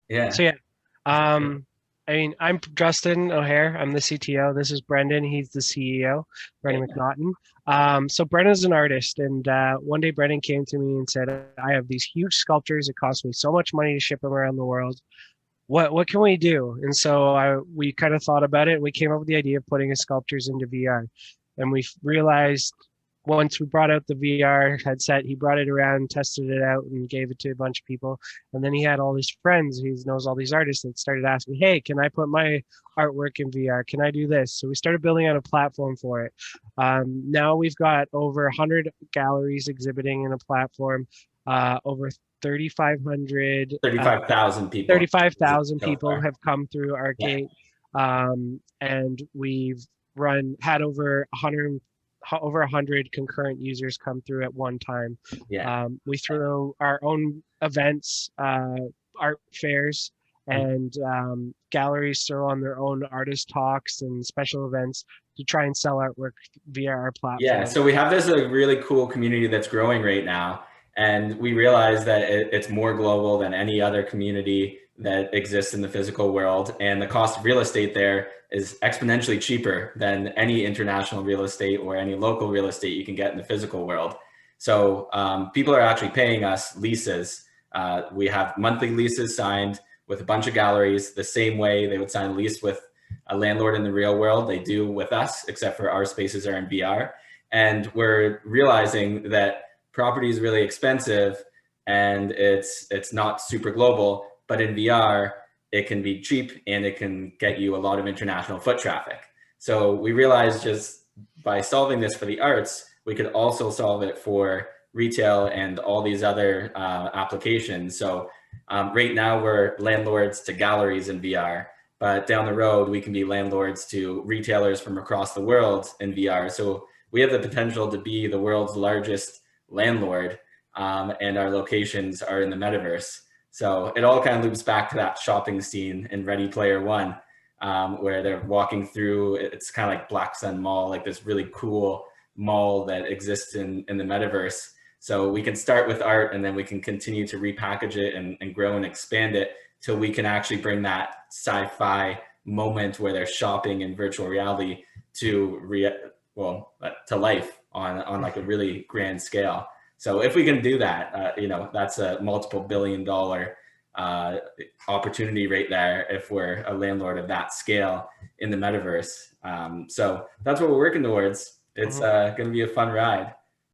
Yeah. So yeah, um, I mean, I'm Justin O'Hare. I'm the CTO. This is Brendan. He's the CEO, Brendan Yeah. McNaughton. So Brendan's an artist, and one day Brendan came to me and said, "I have these huge sculptures. It costs me so much money to ship them around the world. What can we do?" And so we kind of thought about it. And we came up with the idea of putting his sculptures into VR, and we realized once we brought out the VR headset, he brought it around, tested it out, and gave it to a bunch of people. And then he had all his friends, he knows all these artists, that started asking, "Hey, can I put my artwork in VR? Can I do this?" So we started building out a platform for it. Now we've got over 100 galleries exhibiting in a platform, over 3,500 35,000 people. 35,000 So people far. have come through our Yeah. gate, and we've had over 100 concurrent users come through at one time. Yeah. We throw our own events, art fairs, and galleries throw on their own artist talks and special events to try and sell artwork via our Yeah, platform. so we have this really cool community that's growing right now, and we realize that it's more global than any other community that exists in the physical world, and the cost of real estate there is exponentially cheaper than any international real estate or any local real estate you can get in the physical world. So people are actually paying us leases. We have monthly leases signed with a bunch of galleries the same way they would sign a lease with a landlord in the real world. They do with us, except for our spaces are in VR. And we're realizing that property is really expensive and it's not super global, but in VR it can be cheap and it can get you a lot of international foot traffic. So we realized just by solving this for the arts, we could also solve it for retail and all these other applications. So right now we're landlords to galleries in VR, but down the road we can be landlords to retailers from across the world in VR. So we have the potential to be the world's largest landlord, and our locations are in the metaverse. So it all kind of loops back to that shopping scene in Ready Player One, where they're walking through. It's kind of like Black Sun Mall, like this really cool mall that exists in the metaverse. So we can start with art and then we can continue to repackage it and grow and expand it till we can actually bring that sci-fi moment where they're shopping in virtual reality to to life on like a really grand scale. So if we can do that, that's a multiple $billion opportunity right there if we're a landlord of that scale in the metaverse. So that's what we're working towards. It's Mhm. going to be a fun ride.